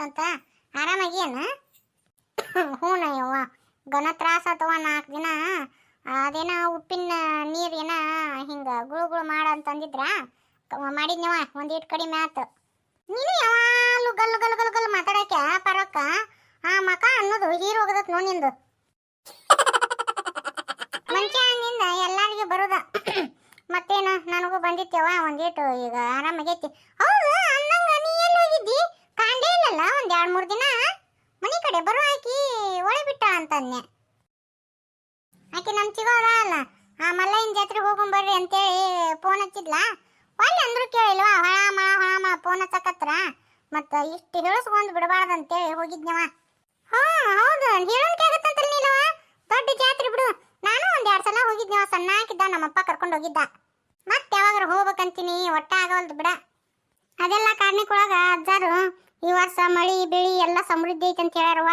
ಆಗಿತ್ತಂತ ಆರಾಮಾಗಿಯೇನ? ಹ್ಞೂ ಯವ್ವ, ಗನ ತ್ರಾಸ ಆತವ 4 ದಿನ. ಅದೇನ ಉಪ್ಪಿನ ನೀರು ಏನ ಹಿಂಗೆ ಗುಳು ಗುಳು ಮಾಡಂತಂದಿದ್ರ, ಮಾಡಿದ್ನವ. ಒಂದೀಟ್ ಕಡಿಮೆ ಆತು. ನೀನು ಯಾವಾಗಲೂ ಗಲ್ಲು ಗಲ್ಲು ಗಲ್ಲು ಗಲ್ಲು ಮಾತಾಡಕ್ಕೆ ಪರಕ್ಕ ಆ ಮಕ ಅನ್ನೋದು ಹೀರೋ ಹೋಗದತ್ ನೋಡಿ ನಿಂದು. ಮುಂಚೆನಿಂದ ಎಲ್ಲರಿಗೂ ಬರುದ. ಮತ್ತೇನ ನನಗೂ ಬಂದಿತ್ತವ ಒಂದೀಟು, ಈಗ ಆರಾಮಾಗೈತಿ. ಹೌದು ಅನ್ನಂಗ ನೀ ಎಲ್ಲಿ ಹೋಗಿದ್ದಿ? ಕಾಂಡೇ ಇಲ್ಲಲ್ಲ ಒಂದ್ 2-3 ದಿನ. ಮನೆ ಕಡೆ ಬರೋ ಆಕಿ ಒಳೆ ಬಿಟ್ಟ ಅಂತನ್ನೆ. ಆಕಿ ನಮ್ ಸಿಗೋದ ಅಲ್ಲ, ಆ ಮಲ್ಲಯ್ಯನ ಜಾತ್ರೆಗೆ ಹೋಗೊಂಡ್ ಬರ್ರಿ ಅಂತೇಳಿ ಫೋನ್ ಹಚ್ಚಿದ್ಲ. ಒಳ್ಳೆ ಅಂದ್ರು ಕೇಳಿಲ್ವಾ, ಹೊಳ ಫೋನ್ ಹಚ್ಚಕತ್ರ. ಮತ್ತ ಇಷ್ಟು ಹೇಳಿಸ್ಕೊಂಡ್ ಬಿಡಬಾರ್ದಂತೇಳಿ ಹೋಗಿದ್ನವ. ಹಾ ಹೌದು, ಹೇಳೋನ್ಕೆ ಆಗತ್ತಂತಲ್ಲ ನೀಲವ. ದೊಡ್ಡ ಜಾತ್ರೆ ಬಿಡು. ನಾನು 1-2 ಸಲ ಹೋಗಿದ್ನವ, ಸಣ್ಣಾಕಿದ್ದ ನಮ್ಮಪ್ಪ ಕರ್ಕೊಂಡು ಹೋಗಿದ್ದ. ಮತ್ತೆ ಯಾವಾಗಾರ ಹೋಗ್ಬೇಕಂತೀನಿ, ಒಟ್ಟ ಆಗವಲ್ದು ಬಿಡ. ಅದೆಲ್ಲ ಕಾರ್ಣಿಕೊಳಗ ಅಜ್ಜಾರು ಈ ವರ್ಷ ಮಳಿ ಬೆಳಿ ಎಲ್ಲ ಸಮೃದ್ಧಿ ಐತಿ ಅಂತ ಹೇಳ್ಯಾರವ.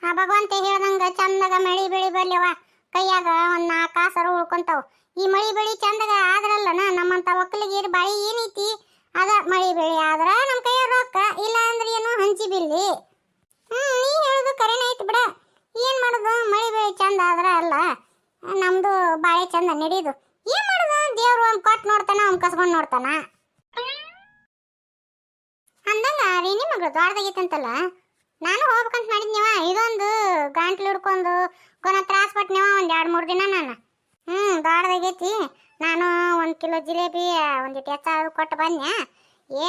ಆ ಭಗವಂತ ಹೇಳ್ದಂಗ ಚಂದಾಗ ಮಳಿ ಬೆಳಿ ಬರ್ಲಿವ. ಕೈಯಾಗ 1-4 ಕಾಸರು ಉಳ್ಕೊಂತಾವ್. ಈ ಮಳಿ ಬೆಳಿ ಚಂದಾಗ ಆದ್ರಲ್ಲನ ನಮ್ಮಂತ ಒಕ್ಕಲಿಗೀರ್ ಬಾಳಿ ಏನೈತಿ? ಅದ ಮಳಿ ಬೆಳಿ ಆದ್ರ ನಮ್ ಕೈಯ ರೊಕ್ಕ, ಇಲ್ಲ ಅಂದ್ರೆ ಏನು ಹಂಚಿ ಬಿಲ್ಲಿ. ನೀ ಹೇಳುದು ಕರೆನ ಐತಿ ಬಿಡ. ಏನ್ ಮಾಡುದು, ಮಳಿ ಬೆಳಿ ಚಂದ ಆದ್ರ ಅಲ್ಲ ನಮ್ದು ಬಾಳೆ ಚಂದ ನಡೀದು. ಏನ್ ಮಾಡುದು, ದೇವ್ರು ಅವ್ನ್ ಕೊಟ್ಟು ನೋಡ್ತಾನ, ಅವ್ನ್ ಕಸ್ಕೊಂಡ್ ನೋಡ್ತಾನ. ಅಂದಂಗ ರೇಣಿ ಮಗಳು ದೊಡ್ಡದಾಗೈತಂತಲ್ಲ, ನಾನು ಹೋಗ್ಬೇಕಂತ ಮಾಡಿದ್ನಿವ. ಇದೊಂದು ಗಂಟ್ಲು ಹಿಡ್ಕೊಂಡು ಕೊನ ತ್ರಾಸ ಪಟ್ನಿವ 1-2-3 ದಿನ ನಾನು. ದೊಡ್ಡದಾಗೈತಿ. ನಾನು 1 ಕಿಲೋ ಜಿಲೇಬಿ ಒಂದಿಟ್ಟು ಹೆಚ್ಚಾದ್ರು ಕೊಟ್ಟು ಬನ್ನಿ.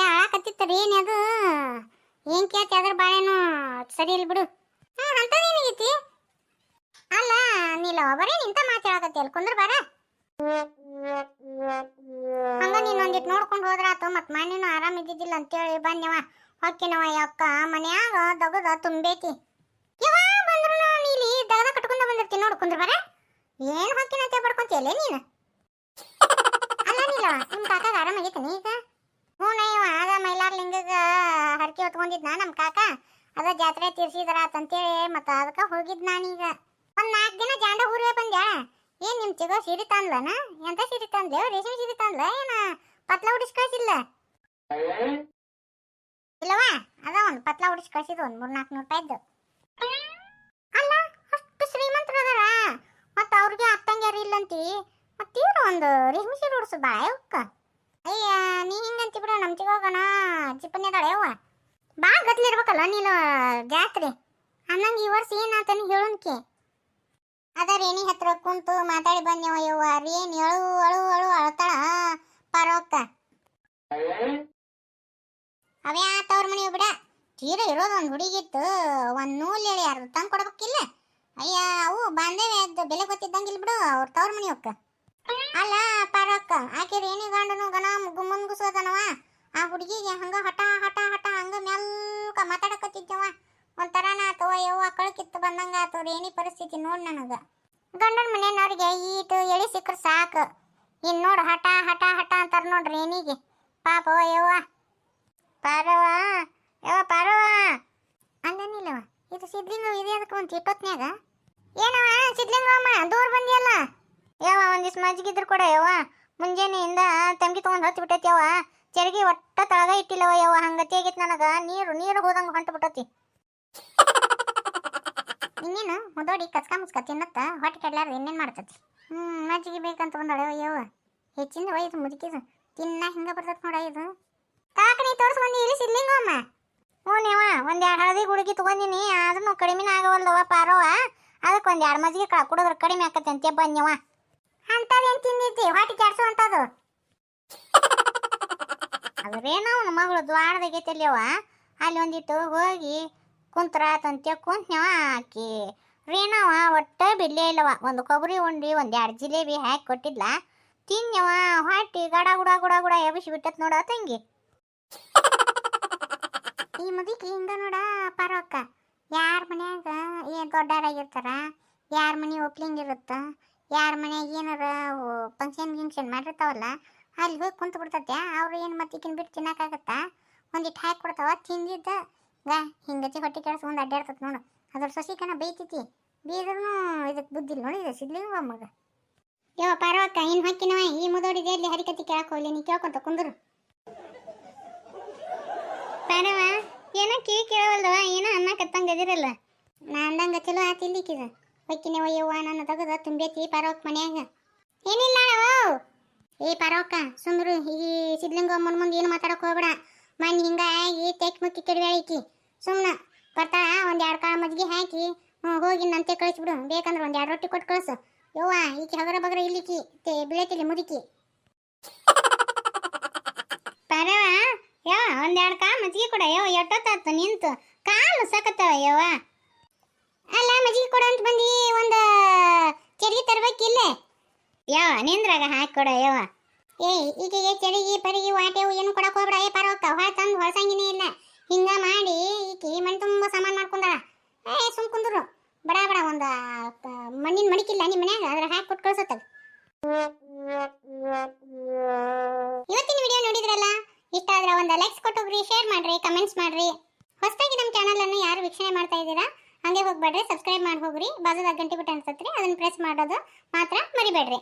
ಆಳಕತ್ತಿತ್ತು ರೇಣಿ, ಅದು ಏನ್ ಕೇಳ್ತಿ ಅದ್ರ ಬಾಳೆನು ಸರಿ ಇಲ್ಲ ಬಿಡು. ಅಂತದೇನಾಗೈತಿ? ಅಲ್ಲ ನೀಲ ಬರೀ ನಿಂತ ಮಾತಾಡಕತ್ತಿ, ಅಲ್ಲಿ ಕುಂದ್ರ ಬಾರ. ಹಂಗ ನೀನ್ ಒಂದಿಟ್ಟು ನೋಡ್ಕೊಂಡು ಹೋದ್ರಾತು. ಮತ್ ಮನೇನು ಆರಾಮ ಇದ್ದಿದ್ದಿಲ್ಲ ಅಂತೇಳಿ ಬನ್ನಿವ. ಹೊಕ್ಕಿನವ ಅಕ್ಕ ಮನ್ಯಾಗ ದಗದ ತುಂಬೈತಿ. ಯಾವಾಗ ಬಂದ್ರು ನೀಲಿ ದಗದ ಕಟ್ಕೊಂಡ ಬಂದಿರ್ತೀನಿ, ನೋಡ್ಕೊಂಡ್ರ ಬರ. ಏನ್ ಹೊಕ್ಕಿನಂತೆ ಬಡ್ಕೊಂತಿಯಲ್ಲೇ ನೀನು? ಅಲ್ಲ ನೀಲ, ನಿಮ್ ಕಾಕಾಗ ಆರಾಮಾಗೈತಿ ಈಗ? ಹ್ಞೂನಯ್ಯವ, ಆಗ ಮೈಲಾರ ಲಿಂಗಗ ಹರಕೆ ಹೊತ್ಕೊಂಡಿದ್ನ ನಮ್ ಕಾಕ. ಅದ ಜಾತ್ರೆ ತೀರ್ಸಿದ್ರಾತಂತೇಳಿ ಮತ್ತ ಅದಕ್ಕ ಹೋಗಿದ್ ನಾನೀಗ. 1-4 ದಿನ ಜಾಂಡ ಊರೇ ಬಂದ್ಯಾ. ಏನ್ ನಿಮ್ ಚಿಗೋ ಸೀರೆ ತಂದ್ಲನ? ಎಂತ ಸೀರೆ ತಂದ್ಲೇವ್? ರೇಷ್ಮೆ ಸೀರೆ ತಂದ್ಲ ಏನ ಪತ್ಲ ಉಡಿಸ್ ಕಳ್ಸಿಲ್ಲ? ಇಲ್ಲವಾ, ಅದ ಒಂದು ಪತ್ಲ ಉಡಿಸ್ ಕಳ್ಸಿದ್ 300-400 ರೂಪಾಯಿದ್ದು. ಅಲ್ಲ ಅಷ್ಟು ಶ್ರೀಮಂತರು ಅದಾರ, ಮತ್ತ ಅವ್ರಿಗೆ ಅತ್ತಂಗ್ಯಾರ ಇಲ್ಲಂತಿ. ಮತ್ತಿವ್ರು ಒಂದು ರೇಷ್ಮೆ ಸೀರೆ ಉಡ್ಸು ಬಾ ಅವಕ್ಕ. ಅಯ್ಯ ನೀ ಹಿಂಗಂತಿ ಬಿಡ, ನಮ್ ಚಿಗೋಗನ ಚಿಪ್ಪನ್ಯದಾಳೆ ಅವ್ವ. ಬಾ ಗದ್ಲಿರ್ಬೇಕಲ್ಲ ನೀನು ಜಾತ್ರೆ. ಅನ್ನಂಗ ಈ ವರ್ಷ ಏನಾತನಿ ಹೇಳೋನ್ಕಿ. ಅದ ರೇಣಿ ಹತ್ರ ಕುಂತು ಮಾತಾಡಿ ಬನ್ನಿವ. ಯವ್ವ ರೇಣಿ ಅಳು ಅಳು ಅಳು ಅಳ್ತಾಳ ಪರೋಕ್ಕ. ಅವೇ ತವ್ರ ಮನಿ ಬಿಡ. ತೀರ ಇರೋದು ಒಂದು ಹುಡುಗಿತ್ತು, ಒಂದು ನೂಲ್ ಹೇಳಿ ಯಾರು ತಂದು ಕೊಡ್ಬೇಕಿಲ್ಲ. ಅಯ್ಯ ಅವು ಬಾಂಧವ್ಯ ಬೆಲೆ ಗೊತ್ತಿದ್ದಂಗಿಲ್ಲ ಬಿಡು ಅವ್ರ ತವ್ರ ಮನಿ ಅಕ್ಕ. ಅಲ್ಲ ಪರೋಕ್ಕ, ಆಕೆ ರೇಣಿ ಗಂಡನು ಗನ ಮುಂಗುಸೋದನವ. ಆ ಹುಡುಗಿಗೆ ಹಂಗ ಹಠ ಹಠ ಹಠ ಹಂಗ ಮೆಲ್ಕ ಮಾತಾಡಕತ್ತಿದ್ದವ. ಒಂಥರನ ಆತವ ಯವ್ವ, ಕಳಕಿತ್ತು ಬಂದಂಗ ಆತು ರೇಣಿ ಪರಿಸ್ಥಿತಿ ನೋಡ್ ನನಗ. ಗಂಡನ ಮನೆಯವ್ರಿಗೆ ಈಟು ಎಳಿ ಸಿಕ್ಕರು ಸಾಕು. ಇನ್ ನೋಡು ಹಠ ಹಠ ಹಠ ಅಂತಾರ ನೋಡ್ರಿ ರೇಣಿಗೆ. ಪಾಪ ಯವ್ವ. ಪಾರವ ಯವ್ವ ಪಾರವ ಅಂದನಿಲ್ಲವ. ಇದು ಸಿದ್ಲಿಂಗ ಇದೆ ಅದಕ್ಕೆ ಒಂದು ಇಟ್ಟೊತ್ನ್ಯಾಗ. ಏನವ ಸಿದ್ಲಿಂಗಮ್ಮ ದೂರ ಬಂದಿಯಲ್ಲ ಯವ್ವ? ಒಂದಿಷ್ಟು ಮಜ್ಜಿಗಿದ್ರು ಕೊಡ ಯವ್ವ. ಮುಂಜಾನೆಯಿಂದ ತಂಗಿ ತೊಗೊಂಡು ಹಚ್ಚಿ ಬಿಟ್ಟೈತಿ ಯವ್ವ. ಚರಗಿ ಒಟ್ಟ ತಳಗ ಇಟ್ಟಿಲ್ಲವ ಯವ್ವ. ಹಂಗತಿ ಆಗೈತಿ ನನಗ. ನೀರು ಹೋದಂಗ ಹೊಂಟು ಬಿಟ್ಟತಿ. ಇನ್ನೇನು ಮುದೋಡಿ ಕಚ್ಕ ಮುಚ್ಕ ತಿನ್ನತ್ತ ಹೊಟ್ಟೆ ಕೆಡ್ಲಾರ ಇನ್ನೇನು ಮಾಡ್ತತಿ. ಮಜ್ಜಿಗೆ ಬೇಕಂತ ಬಂದಾಳೆ ಯವ್ವ. ಹೆಚ್ಚಿಂದ ಒಯ್ದು ಮುದುಕಿದು ತಿನ್ನ ಹಿಂಗ ಬರ್ತತ್ ನೋಡ ಇದು. ಕಾಕನಿ ತೋರಿಸ್ಬಂದಿ ಇಲ್ಲಿ ಸಿದ್ಲಿಂಗಮ್ಮ? ಹ್ಞೂನೇವ, 1-2 ಹಳದಿ ಗುಡುಗಿ ತಗೊಂಡಿನಿ, ಅದನ್ನು ಕಡಿಮೆನ ಆಗವಲ್ದವ ಪಾರವ. ಅದಕ್ಕೆ 1-2 ಮಜ್ಜಿಗೆ ಕುಡಿದ್ರೆ ಕಡಿಮೆ ಆಕತಿ ಅಂತ ಬನ್ನಿವ. ಅಂತದೇನು ತಿಂದಿದ್ದಿ ಹೊಟ್ಟೆ ಕೆಡ್ಸುವಂಥದ್ದು? ಅದ್ರೇನೋ ಅವನ ಮಗಳು ದ್ವಾರದಾಗೈತಲ್ಯವ, ಅಲ್ಲಿ ಒಂದಿಟ್ಟು ಹೋಗಿ ಕುಂತ್ರಾತಂತ್ಯ ಕುಂತ್ನವ. ಆಕಿ ರೇಣವ ಒಟ್ಟ ಬಿಡ್ಲೇ ಇಲ್ಲವ. ಒಂದು ಕೊಬ್ಬರಿ ಉಂಡಿ 1-2 ಜಿಲೇಬಿ ಹಾಕಿ ಕೊಟ್ಟಿದ್ಲ. ತಿನ್ನವ ಹೊಟ್ಟಿ ಗಡ ಗುಡ ಗುಡ ಗುಡ ಎಬ್ಬಿಸಿ ಬಿಟ್ಟತ್ ನೋಡ ತಂಗಿ. ಈ ಮುದುಕಿ ಹಿಂಗ ನೋಡ ಪರವಕ್ಕ. ಯಾರ ಮನ್ಯಾಗ ಏನ್ ದೊಡ್ಡಾರಾಗಿರ್ತಾರ, ಯಾರ ಮನೆ ಒಪ್ಲಿಂಗ್ ಇರುತ್ತ, ಯಾರ ಮನ್ಯಾಗ ಏನಾರ ಫಂಕ್ಷನ್ ಮಾಡಿರ್ತಾವಲ್ಲ, ಅಲ್ಲಿ ಹೋಗಿ ಕುಂತು ಬಿಡ್ತತ್ಯ. ಅವ್ರು ಏನು ಮತ್ತೆ ಈಕಿನ ಬಿಟ್ಟು ತಿನ್ನಕ್ಕಾಗತ್ತಾ? ಒಂದಿಟ್ಟು ಹಾಕಿ ಕೊಡ್ತಾವ. ತಿಂದಿದ್ದ ಹಿಂಗತಿ ಹೊಟ್ಟೆ ಕೆಡ್ಸ್ಕೊಂಡು ಅಡ್ಡಾಡ್ತತ್ ನೋಡು. ಅದ್ರ ಸೊಸಿಕನ ಬೈತೈತಿ. ಬೀದ್ರೂ ಇದಕ್ಕೆ ಬುದ್ಧಿಲ್ಲ ನೋಡಿ ಇದು ಸಿದ್ಲಿಂಗ ಮಗ. ಯವ್ವ ಪಾರವಕ್ಕ, ಇನ್ನು ಹಾಕಿನವ ಈ ಮುದೋಡಿದೆ ಅಲ್ಲಿ ಹರಿಕತಿ ಕೇಳಕ್ ಹೋಗ್ಲಿ. ನೀ ಕೇಳ್ಕೊಂತ ಕುಂದ್ರು. ಪಾರವ ಏನೋ ಕಿವಿ ಕೇಳವಲ್ದವ ಏನೋ ಅನ್ನಕತ್ತಂಗ ಅದಿರಲ್ಲ. ನಾ ಅಂದಂಗ ಚಲೋ ಆತ ಇಲ್ಲಿಕ್ಕಿದ ಹೊಕ್ಕಿನಿ ಒಯ್ಯವ್ವ ನನ್ನ ತಗದ ತುಂಬೈತಿ ಪರೋಕ್ ಮನ್ಯಾಗ. ಏನಿಲ್ಲ ಏ ಪರೋಕ ಸುಮ್ರು ಈ ಸಿದ್ಲಿಂಗ ಮುಂದೆ ಏನು ಮಾತಾಡಕ್ ಹೋಗ್ಬೇಡ. ಮಣ್ಣು ಹಿಂಗಾಗಿ ತೆಕ್ ಮುಕ್ಕಿ ಕೆಡವ್ಯಾಳಿಕಿ. ಸುಮ್ಮನೆ ಬರ್ತಾಳ ಒಂದು 2 ಕಾಳು ಮಜ್ಜಿಗೆ ಹಾಕಿ ಹೋಗಿ ನಂತೆ ಕಳಿಸ್ಬಿಡು. ಬೇಕಂದ್ರೆ ಒಂದು 2 ರೊಟ್ಟಿ ಕೊಟ್ಟು ಕಳಿಸು. ಯವ್ವ ಈಕಿ ಹಗರ ಬಗರ ಇಲ್ಲಿಕ್ಕಿ ಬಿಳತಿಲಿ ಮುದುಕಿ. ಪರವ ಯವ್ವ ಒಂದು 2 ಕಾಳು ಮಜ್ಜಿಗೆ ಕೊಡ. ಯವ್ವ ಎಷ್ಟೊತ್ತಾತು ನಿಂತು ಕಾಲು ಸಕತ್ತವ ಯವ್ವ. ಅಲ್ಲ ಮಜ್ಜಿಗೆ ಕೊಡ ಅಂತ ಬಂದು ಒಂದು ಚರಿಗೆ ತರ್ಬೇಕಿಲ್ಲ ಯವ್ವ. ನಿಂದ್ರಾಗ ಹಾಕಿ ಕೊಡ ಯವ್ವ. ಈಕೆಗೆ ಚರಿಗೆ ಪರಿಗೆ ವಾಟೆವು ಏನು ಕೊಡಕ್ಕೆ ಹೋಗ್ಬೇಡ. ಪರವಕ್ಕ ಹೊಳ ತಂದು ಹೊಳಸಂಗಿನೇ ಇಲ್ಲ. ಹಿಂಗ ಮಾಡಿ ಈಕಿ ಮನೆ ತುಂಬ ಸಾಮಾನು ಮಾಡ್ಕೊಂಡಾಳ. ಸುಮ್ ಕುಂದ್ರು ಬಡ ಬಡ ಒಂದು ಮಣ್ಣಿನ ಮಡಿಕಿಲ್ಲ ನಿಮ್ಮ ಮನ್ಯಾಗ ಅದ್ರ ಹಾಕಿ ಕೊಟ್ಟು ಕಳ್ಸತ್ತ. ಇವತ್ತಿನ ವಿಡಿಯೋ ನೋಡಿದ್ರಲ್ಲ, ಇಷ್ಟ ಆದ್ರೆ ಒಂದು ಲೈಕ್ಸ್ ಕೊಟ್ಟೋಗ್ರಿ, ಶೇರ್ ಮಾಡ್ರಿ, ಕಮೆಂಟ್ಸ್ ಮಾಡ್ರಿ. ಹೊಸದಾಗಿ ನಮ್ಮ ಚಾನಲ್ ಅನ್ನು ಯಾರು ವೀಕ್ಷಣೆ ಮಾಡ್ತಾ ಇದ್ದೀರಾ ಹಂಗೆ ಹೋಗ್ಬೇಡ್ರಿ, ಸಬ್ಸ್ಕ್ರೈಬ್ ಮಾಡಿ ಹೋಗ್ರಿ. ಬಾಜುದಾಗ ಗಂಟೆ ಬಟನ್ ಅನ್ಸತ್ರಿ, ಅದನ್ನ ಪ್ರೆಸ್ ಮಾಡೋದು ಮಾತ್ರ ಮರಿಬೇಡ್ರಿ.